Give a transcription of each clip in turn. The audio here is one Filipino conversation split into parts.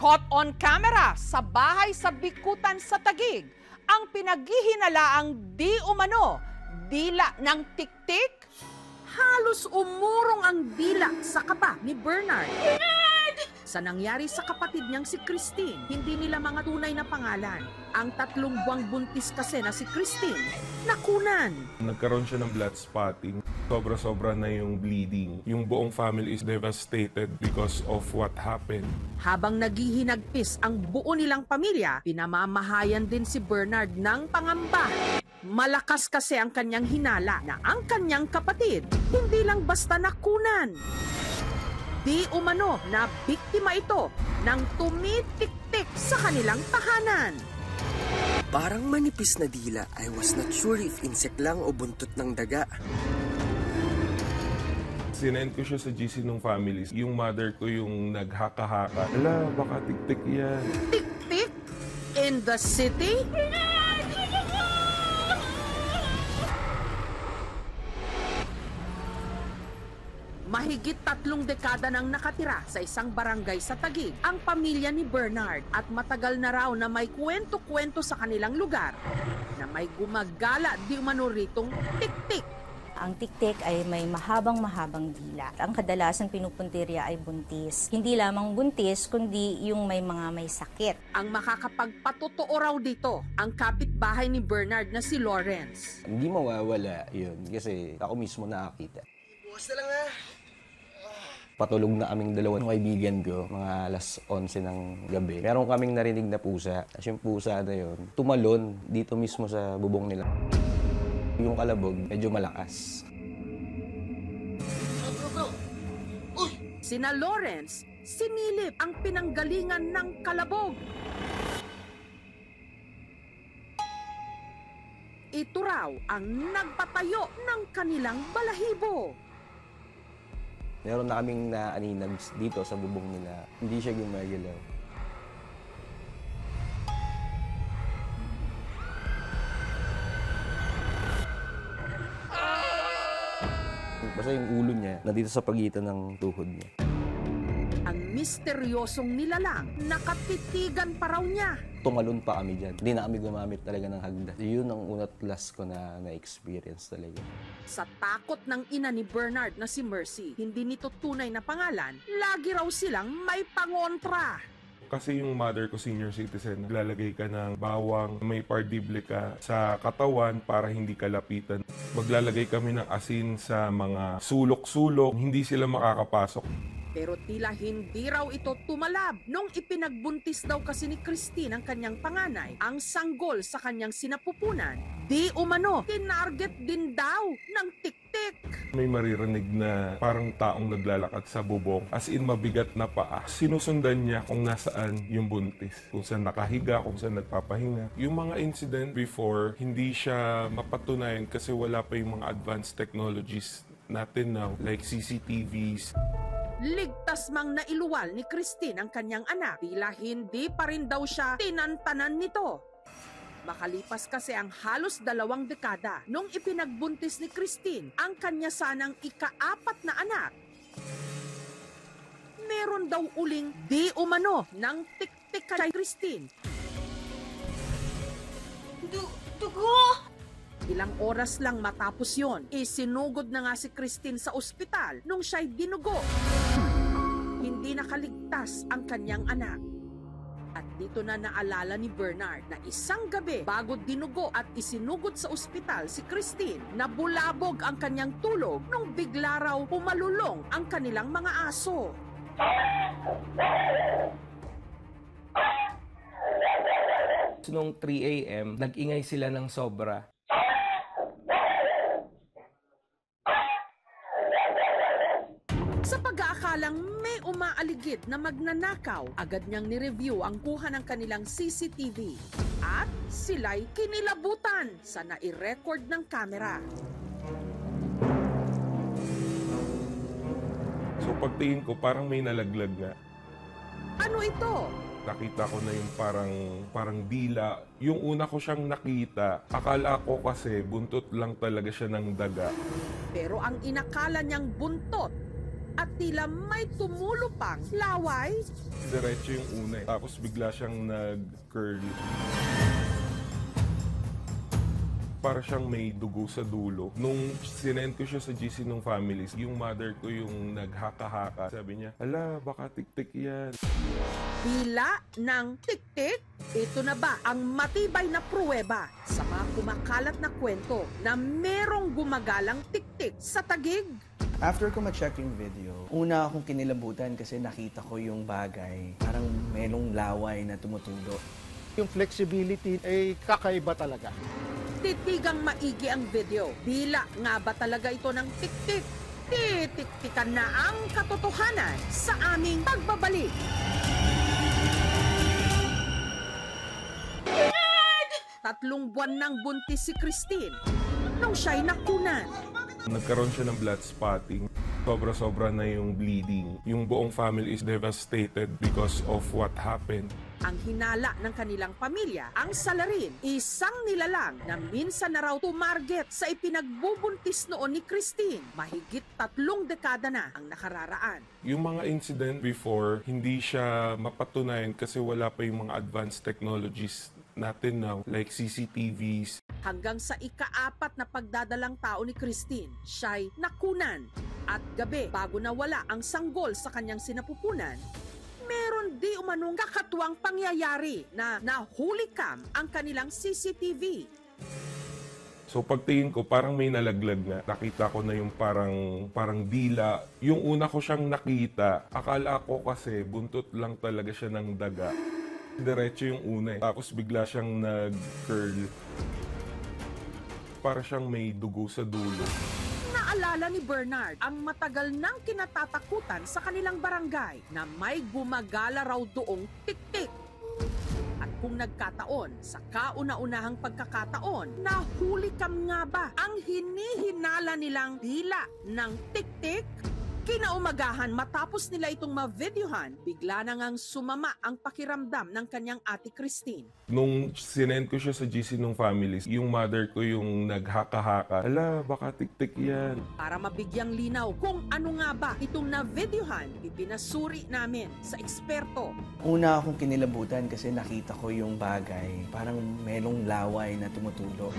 Caught on camera sa bahay sa Bikutan sa Taguig ang pinaghihinalaang di umano dila ng tiktik. Halos umurong ang dila sa kapa ni Bernard. Sa nangyari sa kapatid niyang si Christine, hindi nila mga tunay na pangalan. Ang 3 buwang buntis kasi na si Christine, nakunan. Nagkaroon siya ng blood spotting. Sobra-sobra na yung bleeding. Yung buong family is devastated because of what happened. Habang naghihinagpis ang buo nilang pamilya, pinamamahayan din si Bernard ng pangamba. Malakas kasi ang kanyang hinala na ang kanyang kapatid hindi lang basta nakunan. Di umano na biktima ito ng tumitik-tik sa kanilang tahanan. Parang manipis na dila. I was not sure if insect lang o buntot ng daga. Sinend ko siya sa GC ng families. Yung mother ko yung naghaka-haka. Ala, baka tik-tik yan. Tik-tik? In the city? Mahigit 3 dekada nang nakatira sa isang barangay sa Taguig ang pamilya ni Bernard at matagal na raw na may kwento-kwento sa kanilang lugar na may gumagala di umano ritong tik-tik. Ang tiktik ay may mahabang-mahabang dila. Ang kadalasan pinupuntirya ay buntis. Hindi lamang buntis, kundi yung may mga may sakit. Ang makakapagpatotoo raw dito, ang kapitbahay ni Bernard na si Lawrence. Hindi mawawala yun kasi ako mismo nakakita. Bukas na lang ha. Patulog na kaming dalawang kaibigan ko, mga alas 11 ng gabi. Meron kaming narinig na pusa. Tapos yung pusa na yun, tumalon dito mismo sa bubong nila. Yung kalabog, medyo malakas. Sina Lawrence, sinilip ang pinanggalingan ng kalabog. Ito raw ang nagpatayo ng kanilang balahibo. Meron na kaming naaninag dito sa bubong nila. Hindi siya gumagalaw. Basta yung ulo niya, nandito sa pagitan ng tuhod niya. Ang misteryosong nilalang, nakatitigan pa raw niya. Tumalon pa kami dyan. Hindi na kami gumamit talaga ng hagdan. Yun ang unat last ko na na-experience talaga. Sa takot ng ina ni Bernard na si Mercy, hindi nito tunay na pangalan, lagi raw silang may pangontra. Kasi yung mother ko, senior citizen, lalagay ka ng bawang, may pardible ka sa katawan para hindi ka lapitan. Maglalagay kami ng asin sa mga sulok-sulok, hindi sila makakapasok. Pero tila hindi raw ito tumalab nung ipinagbuntis daw kasi ni Christine ang kanyang panganay, ang sanggol sa kanyang sinapupunan. Di umano, tinarget din daw ng tiktik. May maririnig na parang taong naglalakad sa bubong, as in mabigat na paa. Sinusundan niya kung nasaan yung buntis, kung saan nakahiga, kung saan nagpapahinga. Yung mga incident before, hindi siya mapatunayan kasi wala pa yung mga advanced technologies natin now, like CCTVs. Ligtas mang nailuwal ni Christine ang kanyang anak, tila hindi pa rin daw siya tinantanan nito. Makalipas kasi ang halos 2 dekada nung ipinagbuntis ni Christine ang kanya sanang ika-4 na anak. Meron daw uling di umano ng tik-tik kay Christine. Dugo! Ilang oras lang matapos yon, isinugod na nga si Christine sa ospital nung siya'y dinugo. Hindi nakaligtas ang kanyang anak. At dito na naalala ni Bernard na isang gabi bago dinugo at isinugod sa ospital si Christine, nabulabog ang kanyang tulog nung bigla raw pumalulong ang kanilang mga aso. Noong 3 a.m., nag-ingay sila ng sobra. Sa pag-aakalang may umaaligid na magnanakaw, agad niyang ni-review ang kuha ng kanilang CCTV. At sila'y kinilabutan sa nai-record ng kamera. So pagtingin ko, parang may nalaglag nga. Ano ito? Nakita ko na yung parang dila. Yung una ko siyang nakita, akala ko kasi buntot lang talaga siya ng daga. Pero ang inakala niyang buntot, at tila may tumulo pang laway. Diretso yung una tapos bigla siyang nag-curl. Para siyang may dugo sa dulo. Nung sinend ko siya sa GC ng families, yung mother ko yung naghaka-haka. Sabi niya, ala, baka tik-tik yan. Dila ng tik-tik? Ito na ba ang matibay na pruweba sa mga kumakalat na kwento na merong gumagalang tik-tik sa Taguig? After ko ma-check yung video, una akong kinilabutan kasi nakita ko yung bagay. Parang merong laway na tumutulo. Yung flexibility ay kakaiba talaga. Titigang maigi ang video. Dila nga ba talaga ito ng tik-tik? Titik-tikan na ang katotohanan sa aming pagbabalik. Tatlong buwan nang buntis si Christine nung siya'y nakunan. Nagkaroon siya ng blood spotting. Sobra-sobra na yung bleeding. Yung buong family is devastated because of what happened. Ang hinala ng kanilang pamilya, ang salarin, isang nilalang na minsan na raw tumarget sa ipinagbubuntis noon ni Christine. Mahigit 3 dekada na ang nakararaan. Yung mga incident before, hindi siya mapatunayan kasi wala pa yung mga advanced technologies natin now, like CCTVs. Hanggang sa ika-4 na pagdadalang tao ni Christine, siya'y nakunan. At gabi, bago nawala ang sanggol sa kanyang sinapupunan, meron di umanong kakatuwang pangyayari na nahuli cam ang kanilang CCTV. So pagtingin ko, parang may nalaglag na. Nakita ko na yung parang dila. Yung una ko siyang nakita, akala ko kasi buntot lang talaga siya ng daga. Diretso yung una tapos bigla siyang nag-curl. Para siyang may dugo sa dulo. Naalala ni Bernard ang matagal nang kinatatakutan sa kanilang barangay na may gumagala raw doong tik-tik. At kung nagkataon, sa kauna-unahang pagkakataon, nahuli cam nga ba ang hinihinala nilang dila ng tik-tik? Kinaumagahan matapos nila itong ma-videohan, bigla na ngang sumama ang pakiramdam ng kanyang ate Christine. Nung sinend ko siya sa GC ng families, yung mother ko yung naghaka-haka. Ala, baka tik-tik yan. Para mabigyang linaw kung ano nga ba itong na-videohan, ipinasuri namin sa eksperto. Una akong kinilabutan kasi nakita ko yung bagay. Parang merong laway na tumutulo.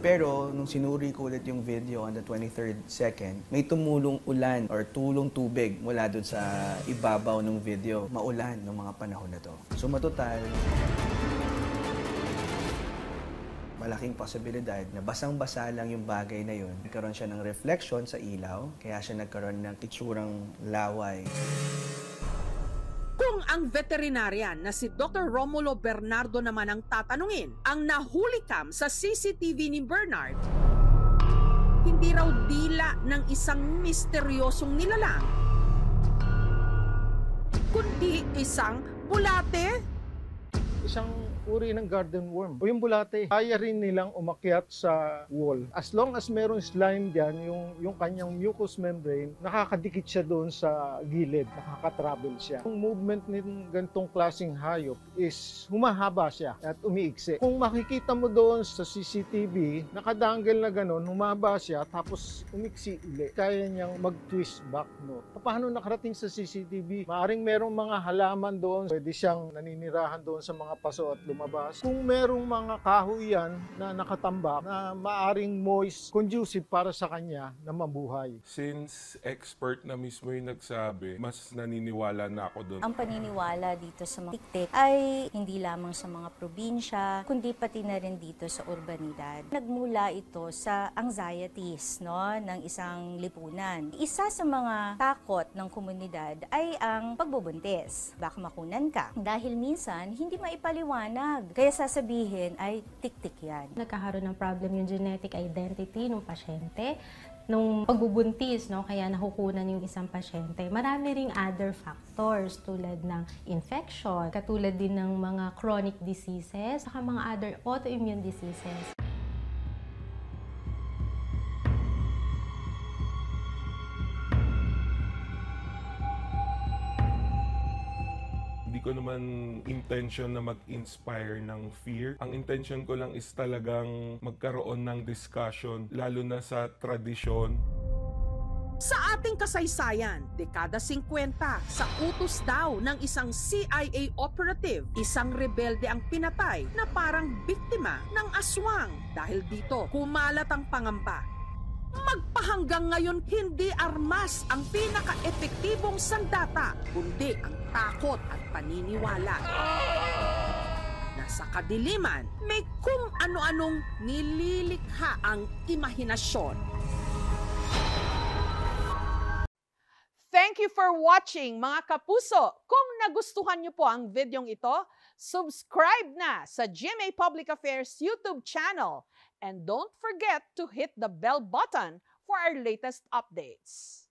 Pero nung sinuri ko ulit yung video on the 23rd second, may tumulong ulan or tulong tubig mula dun sa ibabaw ng video. Maulan ng mga panahon na to. So matotal, malaking posibilidad na basang-basa lang yung bagay na yun. Nagkaroon siya ng reflection sa ilaw, kaya siya nagkaroon ng itsurang laway. Kung ang veterinarian na si Dr. Romulo Bernardo naman ang tatanungin, ang nahuli cam sa CCTV ni Bernard, hindi raw dila ng isang misteryosong nilalang, kundi isang bulate. Isang uri ng garden worm o yung bulate. Kaya rin nilang umakyat sa wall. As long as merong slime diyan, yung kanyang mucous membrane, nakakadikit siya doon sa gilid, nakaka-travel siya. Yung movement ng ganitong klaseng hayop is humahaba siya at umiiksi. Kung makikita mo doon sa CCTV, nakadangle na gano'n, humaba siya tapos umiksi uli. Kaya niyang mag-twist back, no? Paano nakarating sa CCTV? Maaring merong mga halaman doon, pwede siyang naninirahan doon sa mga paso at lumabas. Kung merong mga kahoy yan na nakatambak na maaring moist, conducive para sa kanya na mabuhay. Since expert na mismo yung nagsabi, mas naniniwala na ako doon. Ang paniniwala dito sa mga tik-tik ay hindi lamang sa mga probinsya, kundi pati na rin dito sa urbanidad. Nagmula ito sa anxieties, no, ng isang lipunan. Isa sa mga takot ng komunidad ay ang pagbubuntis. Baka makunan ka. Dahil minsan, hindi maipaliwanag. Kaya sasabihin ay tik-tik yan. Nagkakaroon ng problem yung genetic identity ng pasyente nung pagbubuntis, no? Kaya nakukunan yung isang pasyente. Marami ring other factors tulad ng infection, katulad din ng mga chronic diseases, saka mga other autoimmune diseases. Ko naman intention na mag-inspire ng fear. Ang intention ko lang is talagang magkaroon ng discussion, lalo na sa tradisyon. Sa ating kasaysayan, dekada 50, sa utos daw ng isang CIA operative, isang rebelde ang pinatay na parang biktima ng aswang. Dahil dito, kumalat ang pangamba. Magpahanggang ngayon, hindi armas ang pinaka-epektibong sandata, kundi ang takot at paniniwala. Nasa kadiliman, may kung ano-anong nililikha ang imahinasyon. Thank you for watching, mga kapuso. Kung nagustuhan niyo po ang videong ito, subscribe na sa GMA Public Affairs YouTube channel. And don't forget to hit the bell button for our latest updates.